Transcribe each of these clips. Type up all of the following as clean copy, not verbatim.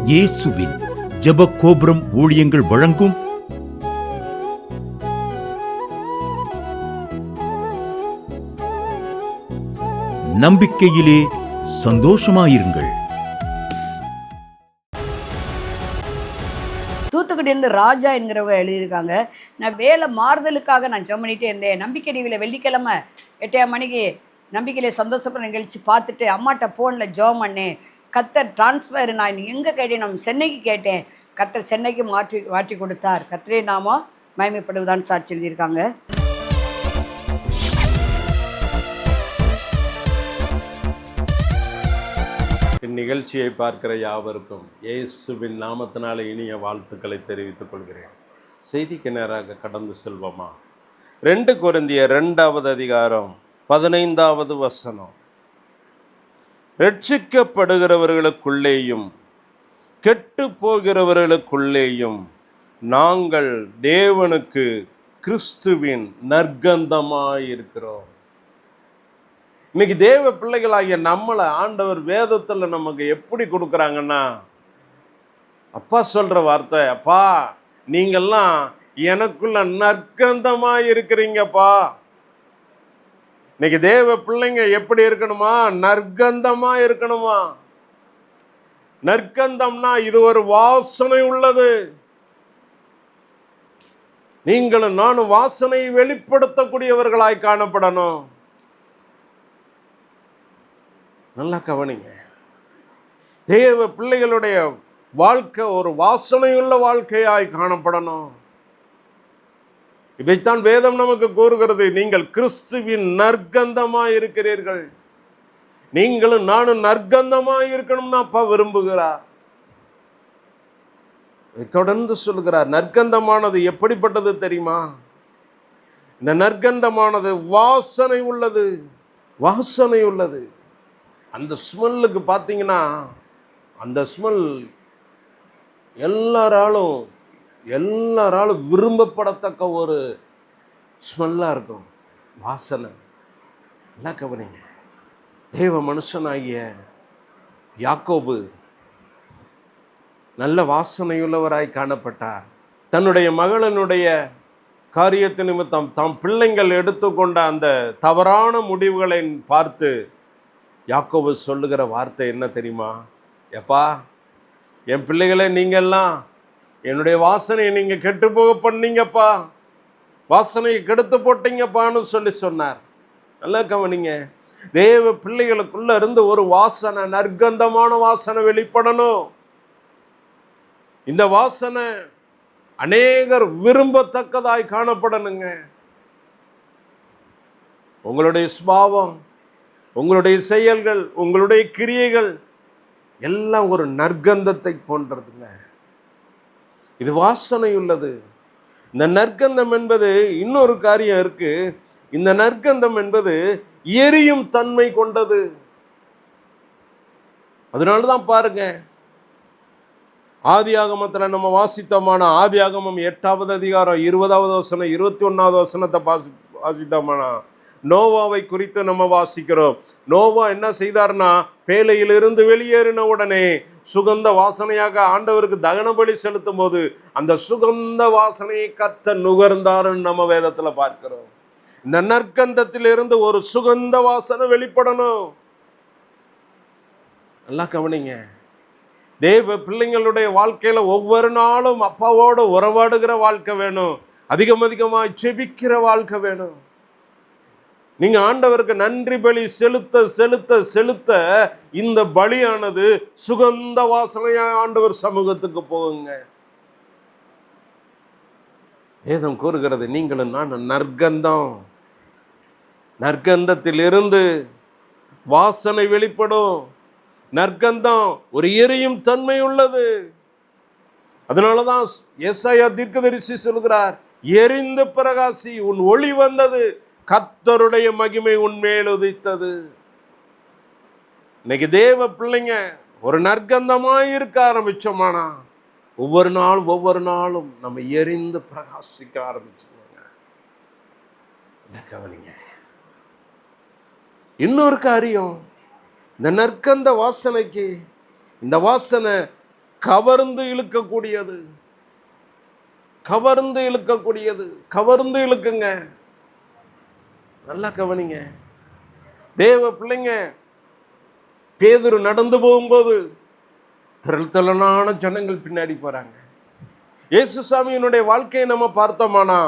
இயேசுவின் ஜெப கோபுரம் ஊழியங்கள் வழங்கும் நம்பிக்கையிலே சந்தோஷமாயிருங்கள். தூத்துக்குடியிலிருந்து ராஜா என்கிறவங்க எழுதியிருக்காங்க. நான் வேலை மாறுதலுக்காக நான் ஜெபம் பண்ணிகிட்டே இருந்தேன். நம்பிக்கை டிவியில் வெள்ளிக்கிழமை 8 மணிக்கு நம்பிக்கையிலே சந்தோஷப்படுற நிகழ்ச்சி பார்த்துட்டு அம்மாட்ட ஃபோனில் ஜெபம் பண்ணேன். கர்த்தர் டிரான்ஸ்ஃபர் நான் எங்கே கேட்டேன், நம்ம சென்னைக்கு கேட்டேன். கர்த்தர் சென்னைக்கு மாற்றி கொடுத்தார். கர்த்தரே நாம மகிமைப்படுவதான்னு சாட்சி எழுதியிருக்காங்க. இந்நிகழ்ச்சியை பார்க்கிற யாவருக்கும் இயேசுவின் நாமத்தினால இனிய வாழ்த்துக்களை தெரிவித்துக் கொள்கிறேன். செய்திக்கு நேராக கடந்து செல்வோமா? 2 கொரிந்தியர் 2வது அதிகாரம் 15வது வசனம். ரட்சிக்கப்படுகிறவர்களுக்குள்ளேயும் கெட்டு போகிறவர்களுக்குள்ளேயும் நாங்கள் தேவனுக்கு கிறிஸ்துவின் நற்கந்தமாயிருக்கிறோம். இன்னைக்கு தேவ பிள்ளைகளாகிய நம்மளை ஆண்டவர் வேதத்தில் நமக்கு எப்படி கொடுக்குறாங்கன்னா, அப்பா சொல்கிற வார்த்தை, அப்பா நீங்கள்லாம் எனக்குள்ள நற்கந்தமாக இருக்கிறீங்கப்பா. இன்னைக்கு தேவ பிள்ளைங்க எப்படி இருக்கணுமா? நற்கந்தமாக இருக்கணுமா? நற்கந்தம்னா இது ஒரு வாசனை உள்ளது. நீங்களும் நானும் வாசனையை வெளிப்படுத்தக்கூடியவர்களாய் காணப்படணும். நல்லா கவனிங்க. தேவ பிள்ளைகளுடைய வாழ்க்கை ஒரு வாசனையுள்ள வாழ்க்கையாய் காணப்படணும். இதைத்தான் வேதம் நமக்கு கூறுகிறது. நீங்கள் கிறிஸ்துவின் நற்கந்தமாய் இருக்கிறீர்கள். நீங்களும் நானும் நற்கந்தமாய் இருக்கணும்னு அப்பா விரும்புகிறார். தொடர்ந்து சொல்கிறார். நற்கந்தமானது எப்படிப்பட்டது தெரியுமா? இந்த நற்கந்தமானது வாசனை உள்ளது. வாசனை உள்ளது. அந்த ஸ்மெல்லுக்கு பார்த்தீங்கன்னா, அந்த ஸ்மெல் எல்லாராலும் விரும்பப்படத்தக்க ஒரு ஸ்மெல்லாக இருக்கும். வாசனை. நல்லா கவனிங்க. தேவ மனுஷனாகிய யாக்கோபு நல்ல வாசனையுள்ளவராய் காணப்பட்டார். தன்னுடைய மகளினுடைய காரியத்து நிமித்தம் தாம் பிள்ளைங்கள் எடுத்துக்கொண்ட அந்த தவறான முடிவுகளை பார்த்து யாக்கோபு சொல்லுகிற வார்த்தை என்ன தெரியுமா? எப்பா, என் பிள்ளைகளை நீங்கள்லாம் என்னுடைய வாசனையை நீங்கள் கெட்டு போக பண்ணீங்கப்பா, வாசனையை கெடுத்து போட்டீங்கப்பான்னு சொன்னார். நல்லா கவனிங்க. தேவ பிள்ளைகளுக்குள்ள இருந்து ஒரு வாசனை, நற்கந்தமான வாசனை வெளிப்படணும். இந்த வாசனை அநேகர் விரும்பத்தக்கதாய் காணப்படணுங்க. உங்களுடைய சுபாவம், உங்களுடைய செயல்கள், உங்களுடைய கிரியைகள் எல்லாம் ஒரு நற்கந்தத்தை போன்றதுங்க. இது வாசனை உள்ளது. இந்த நற்கந்தம் என்பது இன்னொரு காரியம் இருக்கு. இந்த நற்கந்தம் என்பது எரியும் தன்மை கொண்டது. அதனாலதான் பாருங்க, ஆதியாகமத்தில் நம்ம வாசித்தமான ஆதியாகமம் 8வது அதிகாரம் 20வது வசனம் 21வது வசனத்தை வாசித்தோம்னா, நோவாவை குறித்து நம்ம வாசிக்கிறோம். நோவா என்ன செய்தார்னா, பேழையிலிருந்து வெளியேறின உடனே சுகந்த வாசனையாக ஆண்டவருக்கு தகன பலி செலுத்தும் போது அந்த சுகந்த வாசனையை கர்த்தர் நுகர்ந்தாருன்னு நம்ம வேதத்துல பார்க்கிறோம். இந்த நற்கந்தத்திலிருந்து ஒரு சுகந்த வாசனை வெளிப்படணும். நல்லா கவனிங்க. தேவ பிள்ளைங்களுடைய வாழ்க்கையில ஒவ்வொரு நாளும் அப்பாவோடு உறவாடுகிற வாழ்க்கை வேணும். அதிகமாக செபிக்கிற வாழ்க்கை வேணும். நீங்க ஆண்டவருக்கு நன்றி பலி செலுத்த செலுத்த செலுத்த இந்த பலியானது சுகந்த வாசனையா ஆண்டவர் சமூகத்துக்கு போகுங்க. வேதம் கூறுகிறது, நீங்களும் நான் நற்கந்தம். நற்கந்தத்தில் இருந்து வாசனை வெளிப்படும். நற்கந்தம் ஒரு எரியும் தன்மை உள்ளது. அதனாலதான் ஏசாயா தீர்க்கதரிசி சொல்கிறார், எரிந்து பிரகாசி, உன் ஒளி வந்தது, கர்த்தருடைய மகிமை உன்மேல் உதித்தது. இன்னைக்கு தேவ பிள்ளைங்க ஒரு நற்கந்தமாய் இருக்க ஆரம்பிச்சோமானா ஒவ்வொரு நாளும் நம்ம எரிந்து பிரகாசிக்க ஆரம்பிச்சோங்க. கவனிங்க. இன்னொரு காரியம், இந்த நற்கந்த வாசனைக்கு, இந்த வாசனை கவர்ந்து இழுக்கக்கூடியது. கவர்ந்து இழுக்கக்கூடியது. கவர்ந்து இழுக்குங்க. நல்லா கவனிங்க. தேவ பிள்ளைங்க, பேதுரு நடந்து போகும்போது திரளான ஜனங்கள் பின்னாடி போறாங்க. இயேசுசாமியினுடைய வாழ்க்கையை நம்ம பார்த்தோமானா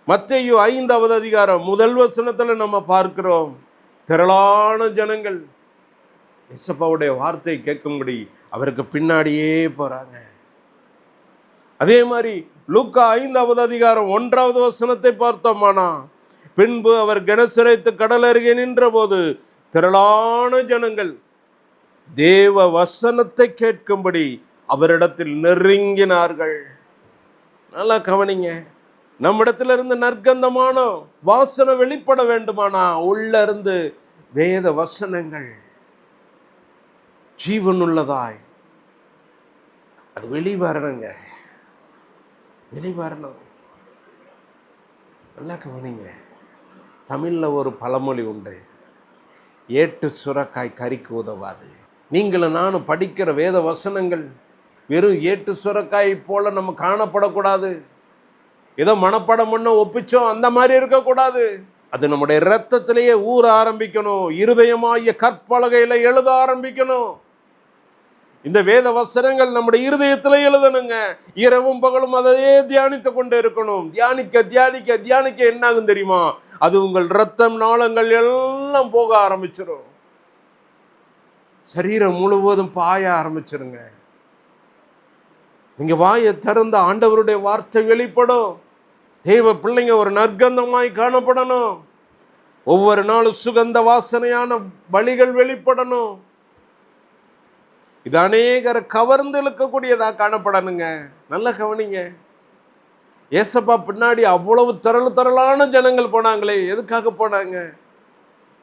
மத்தேயு 5வது அதிகாரம் 1 வசனத்துல நம்ம பார்க்கிறோம், திரளான ஜனங்கள் இயேசுப்பாவுடைய வார்த்தை கேட்கும்படி அவருக்கு பின்னாடியே போறாங்க. அதே மாதிரி லூக்கா 5வது அதிகாரம் 1வது வசனத்தை பார்த்தோமானா, பின்பு அவர் கெனசரேத்து கடல் அருகே நின்ற போது திரளான ஜனங்கள் தேவ வசனத்தை கேட்கும்படி அவரிடத்தில் நெருங்கினார்கள். நல்லா கவனிங்க. நம்மிடத்துல இருந்து நற்கந்தமான வாசனை வெளிப்பட வேண்டுமானா உள்ள இருந்து வேத வசனங்கள் ஜீவனுள்ளதாய் அது வெளிவரணுங்க. வெளிவரணும். நல்லா கவனிங்க. தமிழ்ல ஒரு பழமொழி உண்டு, ஏட்டு சுரக்காய் கறிக்கு உதவாது. நீங்களும் நானும் படிக்கிற வேத வசனங்கள் வெறும் ஏட்டு சுரக்காய் போல நம்ம காணப்படக்கூடாது. ஏதோ மனப்படம் பண்ண ஒப்பிச்சோம் அந்த மாதிரி இருக்கக்கூடாது. அது நம்முடைய இரத்தத்திலேயே ஊற ஆரம்பிக்கணும். இருதயமாகிய கற்பலகையில எழுத ஆரம்பிக்கணும். இந்த வேத வசனங்கள் நம்முடைய இருதயத்தில் எழுதணுங்க. இரவும் பகலும் அதையே தியானித்து கொண்டு இருக்கணும். தியானிக்க தியானிக்க தியானிக்க என்ன ஆகும் தெரியுமா? அது உங்கள் இரத்தம் நாளங்கள் எல்லாம் போக ஆரம்பிச்சிடும். சரீரம் முழுவதும் பாய ஆரம்பிச்சிருங்க. நீங்க வாயை திறந்த ஆண்டவருடைய வார்த்தை வெளிப்படும். தேவ பிள்ளைங்க ஒரு நற்கந்தமாய் காணப்படணும். ஒவ்வொரு நாளும் சுகந்த வாசனையான பலிகள் வெளிப்படணும். இது அநேகரை கவர்ந்து இழுக்கக்கூடியதா காணப்படணுங்க. நல்ல கவனிங்க. ஏசப்பா பின்னாடி அவ்வளவு திரளான ஜனங்கள் போனாங்களே, எதுக்காக போனாங்க?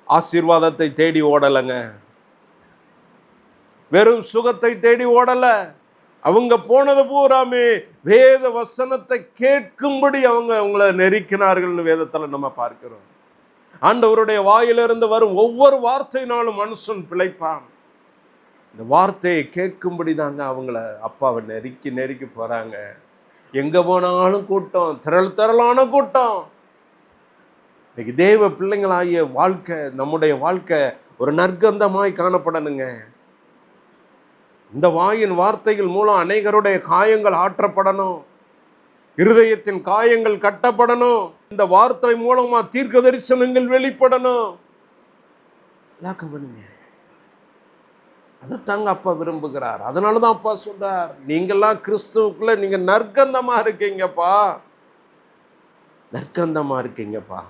ஆசீர்வாதத்தை தேடி ஓடலைங்க. வெறும் சுகத்தை தேடி ஓடல. அவங்க போனது பூராமே வேத வசனத்தை கேட்கும்படி அவங்களை நெருக்கினார்கள். வேதத்தில் நம்ம பார்க்கிறோம். ஆண்டவருடைய வாயிலிருந்து வரும் ஒவ்வொரு வார்த்தையினாலும் மனுஷன் பிழைப்பான். இந்த வார்த்தையை கேட்கும்படி தாங்க அவங்கள அப்பாவை நெருக்கி நெருக்கி போறாங்க. எங்க போனாலும் கூட்டம், திரளான கூட்டம். இன்னைக்கு தேவ பிள்ளைங்களாகிய வாழ்க்கை, நம்முடைய வாழ்க்கை ஒரு நற்கந்தமாய் காணப்படணுங்க. இந்த வாயின் வார்த்தைகள் மூலம் அநேகருடைய காயங்கள் ஆற்றப்படணும். இருதயத்தின் காயங்கள் கட்டப்படணும். இந்த வார்த்தை மூலமா தீர்க்க தரிசனங்கள் வெளிப்படணும். அது தாங்க அப்பா விரும்புகிறார். அதனாலதான் அப்பா சொல்றார், நீங்கெல்லாம் கிறிஸ்துவுக்குள்ள நீங்க நற்கந்தமா இருக்கீங்கப்பா, நற்கந்தமா இருக்கீங்கப்பா.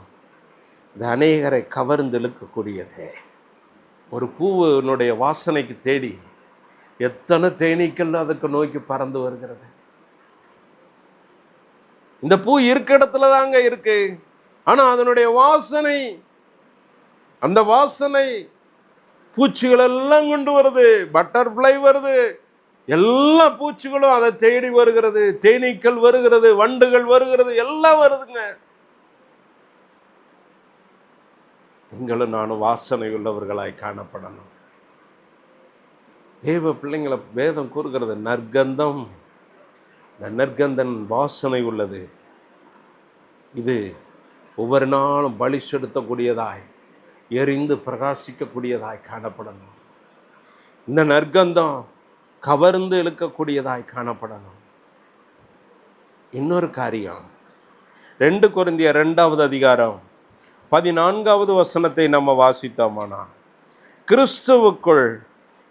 இது அநேகரை கவர்ந்து இழுக்கக்கூடியது. ஒரு பூவினுடைய வாசனைக்கு தேடி எத்தனை தேனீக்கள் அதுக்கு நோக்கி பறந்து வருகிறது. இந்த பூ இருக்க இடத்துல தாங்க இருக்கு. ஆனா அதனுடைய வாசனை, அந்த வாசனை பூச்சிகள் எல்லாம் கொண்டு வருது. பட்டர்ஃப்ளை வருது, எல்லா பூச்சிகளும் அதை தேடி வருகிறது. தேனீக்கள் வருகிறது, வண்டுகள் வருகிறது, எல்லாம் வருதுங்க. நீங்களும் நானும் வாசனை உள்ளவர்களாய் காணப்படணும். தேவ பிள்ளைங்களை வேதம் கூறுகிறது நற்கந்தம். இந்த நற்கந்தன் வாசனை உள்ளது. இது ஒவ்வொரு நாளும் பலி செலுத்தக்கூடியதாய், எரிந்து பிரகாசிக்கக்கூடியதாய் காணப்படணும். இந்த நற்கந்தம் கவர்ந்து இழுக்கக்கூடியதாய் காணப்படணும். இன்னொரு காரியம், 2 கொரிந்தியர் 2வது அதிகாரம் 14வது வசனத்தை நம்ம வாசித்தோமானா, கிறிஸ்துவுக்குள்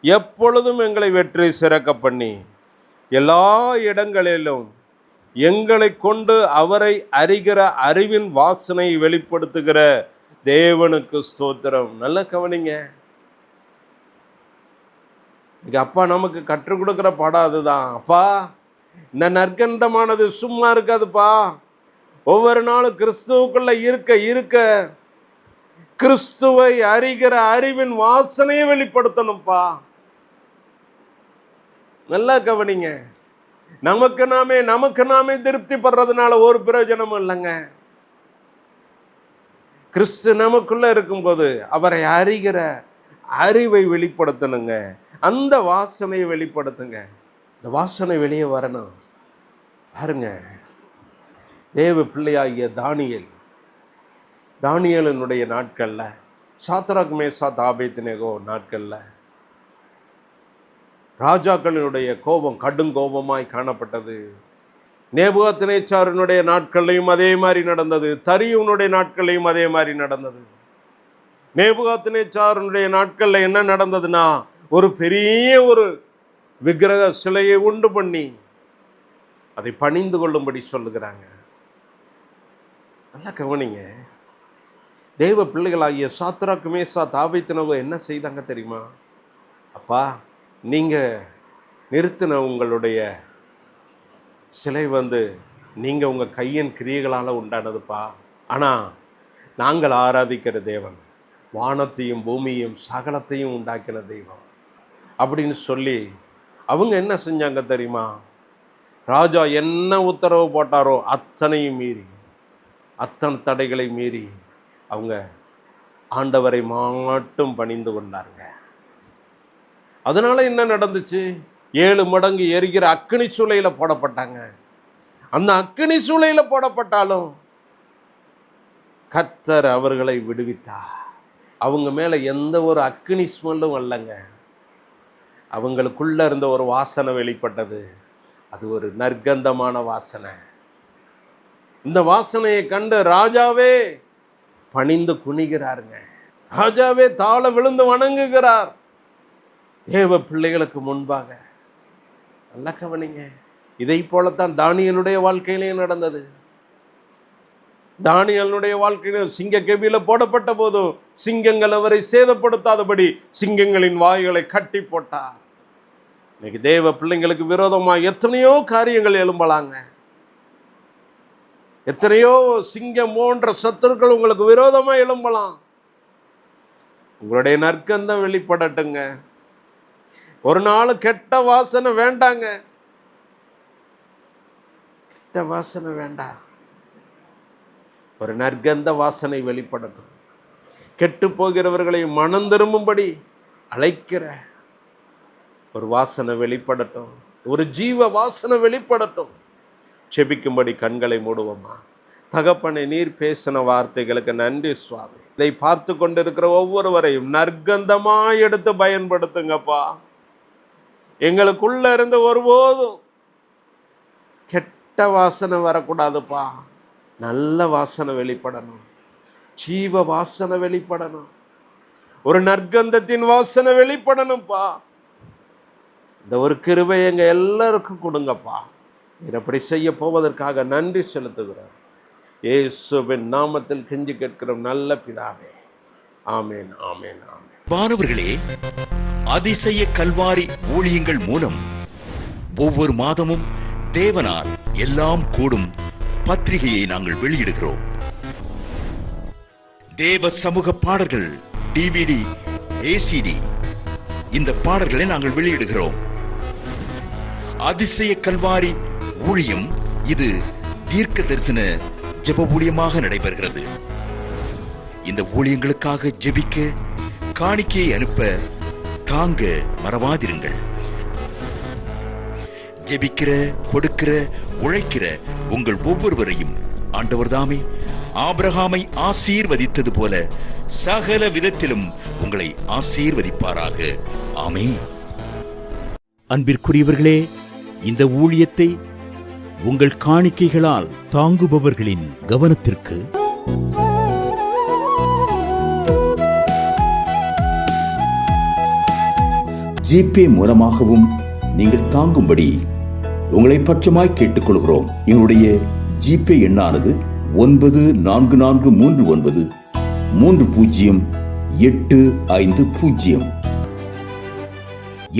எப்பொழுதும் எங்களை வெற்றி சிறக்க பண்ணி எல்லா இடங்களிலும் எங்களை கொண்டு அவரை அறிகிற அறிவின் வாசனை வெளிப்படுத்துகிற தேவனுக்கு ஸ்தோத்திரம். நல்ல கவனிங்க. இது அப்பா நமக்கு கற்றுக் கொடுக்கிற பாடம் அதுதான். அப்பா, இந்த நற்கந்தமானது சும்மா இருக்காதுப்பா. ஒவ்வொரு நாளும் கிறிஸ்துவுக்குள்ள இருக்க இருக்க கிறிஸ்துவை அறிகிற அறிவின் வாசனையை வெளிப்படுத்தணும்ப்பா. நல்லா கவனிங்க. நமக்கு நாமே திருப்தி படுறதுனால ஒரு பிரயோஜனமும் இல்லைங்க. கிறிஸ்து நமக்குள்ள இருக்கும்போது அவரை அறிகிற அறிவை வெளிப்படுத்தணுங்க. அந்த வாசனையை வெளிப்படுத்துங்க. இந்த வாசனை வெளியே வரணும். பாருங்க, தேவ பிள்ளையாகிய தானியேலினுடைய நாட்களில், சாத்ராக் மேஷாக் ஆபேத்நேகோ நாட்களில் ராஜாக்களினுடைய கோபம் கடுங்கோபமாய் காணப்பட்டது. நேபுகாத்நேச்சாரினுடைய நாட்களையும் அதே மாதிரி நடந்தது. தரியுனுடைய நாட்களையும் அதே மாதிரி நடந்தது. நேபுகாத்நேச்சாரினுடைய நாட்களில் என்ன நடந்ததுன்னா, ஒரு பெரிய ஒரு விக்கிரக சிலையை உண்டு பண்ணி அதை பணிந்து கொள்ளும்படி சொல்லுகிறாங்க. நல்லா கவனிங்க. தேவ பிள்ளைகளாகிய சாத்ராக் மேஷாக் ஆபேத்நேகோ என்ன செய்தாங்க தெரியுமா? அப்பா, நீங்கள் நிறுத்தின உங்களுடைய சிலை நீங்கள் உங்கள் கையின் கிரியைகளால் உண்டானதுப்பா. ஆனால் நாங்கள் ஆராதிக்கிற தேவன் வானத்தையும் பூமியையும் சகலத்தையும் உண்டாக்கின தெய்வம் அப்படின்னு சொல்லி அவங்க என்ன செஞ்சாங்க தெரியுமா? ராஜா என்ன உத்தரவு போட்டாரோ அத்தனையும் மீறி, அத்தனை தடைகளை மீறி அவங்க ஆண்டவரை மட்டும் பணிந்து கொண்டாருங்க. அதனால என்ன நடந்துச்சு? 7 மடங்கு எரிகிற அக்கினி சூளையில் போடப்பட்டாங்க. அந்த அக்கினி சூளையில் போடப்பட்டாலும் கர்த்தர் அவர்களை விடுவித்தார். அவங்க மேலே எந்த ஒரு அக்கினி ஸ்மெல்லும் வரலங்க. அவங்களுக்குள்ள இருந்த ஒரு வாசனை வெளிப்பட்டது. அது ஒரு நற்கந்தமான வாசனை. இந்த வாசனையை கண்டு ராஜாவே பணிந்து குனிகிறாருங்க. ராஜாவே தாழ விழுந்து வணங்குகிறார் தேவ பிள்ளைகளுக்கு முன்பாக. நல்லா கவனிங்க. இதை போலத்தான் தானியேலுடைய வாழ்க்கையிலேயே நடந்தது. தானியேலுடைய வாழ்க்கையில சிங்க கெபியில போடப்பட்ட போதும் சிங்கங்கள் அவரை சேதப்படுத்தாதபடி சிங்கங்களின் வாய்களை கட்டி போட்டார். இன்னைக்கு தேவ பிள்ளைங்களுக்கு விரோதமாக எத்தனையோ காரியங்கள் எழும்பலாங்க. எத்தனையோ சிங்கம் போன்ற சத்துருக்கள் உங்களுக்கு விரோதமாக எழும்பலாம். உங்களுடைய நற்கந்தம் வெளிப்படட்டுங்க. ஒரு நாள் கெட்ட வாசனை வேண்டாங்க. கெட்ட வாசனை வேண்டாம். ஒரு நற்கந்த வாசனை வெளிப்படட்டும். கெட்டு போகிறவர்களை மனம் திரும்பும்படி அழைக்கிற ஒரு வாசனை வெளிப்படட்டும். ஒரு ஜீவ வாசனை வெளிப்படட்டும். செபிக்கும்படி கண்களை மூடுவோமா? தகப்பனை, நீர் பேசின வார்த்தைகளுக்கு நன்றி சுவாமி. இதை பார்த்து கொண்டிருக்கிற ஒவ்வொருவரையும் நற்கந்தமாய் எடுத்து பயன்படுத்துங்கப்பா. எங்களுக்குள்ள இருந்து ஒருபோதும் கெட்ட வாசனை வரக்கூடாதுப்பா. நல்ல வாசனை வெளிப்படணும். ஜீவ வாசனை வெளிப்படணும். ஒரு நற்கந்தத்தின் வாசனை வெளிப்படணும்ப்பா. இந்த ஒரு கிருபை எங்க எல்லாருக்கும் கொடுங்கப்பா. நீர் அப்படி செய்ய போவதற்காக நன்றி செலுத்துகிறோம். இயேசுவின் நாமத்தில் கெஞ்சி கேட்கிறோம் நல்ல பிதாவே. ஆமேன், ஆமேன், ஆமேன். மாணவர்களே, அதிசய கல்வாரி ஊழியங்கள் மூலம் ஒவ்வொரு மாதமும் தேவனால் எல்லாம் கூடும் பத்திரிகையை நாங்கள் வெளியிடுகிறோம். தேவ சமூக பாடல்கள் DVD, ACD இந்த பாடல்களை நாங்கள் வெளியிடுகிறோம். அதிசய கல்வாரி ஊழியம் இது தீர்க்க தரிசன ஜெப ஊழியமாக நடைபெறுகிறது. இந்த ஊழியங்களுக்காக ஜெபிக்க, காணிக்கையை அனுப்ப தாங்க மறவாதிருங்கள். ஜெபிக்கிற, கொடுக்கிற, உழைக்கிற உங்கள் ஒவ்வொருவரையும் ஆண்டவர் தாமே ஆபிரகாமை ஆசீர்வதித்தது போல சகல விதத்திலும் உங்களை ஆசீர்வதிப்பாராக. ஆமென். அன்பிற்குரியவர்களே, இந்த ஊழியத்தை உங்கள் காணிக்கைகளால் தாங்குபவர்களின் கவனத்திற்கு ஜிபே மூலமாகவும் நீங்கள் தாங்கும்படி உங்களை பட்சமாய் கேட்டுக்கொள்கிறோம். எங்களுடைய ஜிபே எண்ணானது 9439308550.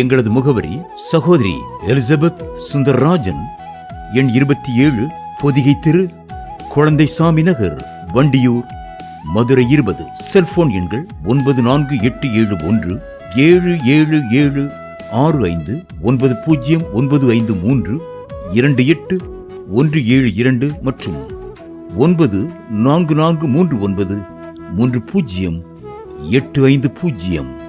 எங்களது முகவரி சகோதரி எலிசபெத் சுந்தரராஜன், எண் 27, பொதிகை தெரு, குழந்தைசாமி நகர், வண்டியூர், மதுரை 20. செல்போன் எண்கள் 9487177765, 9095328172 மற்றும் 9443930850.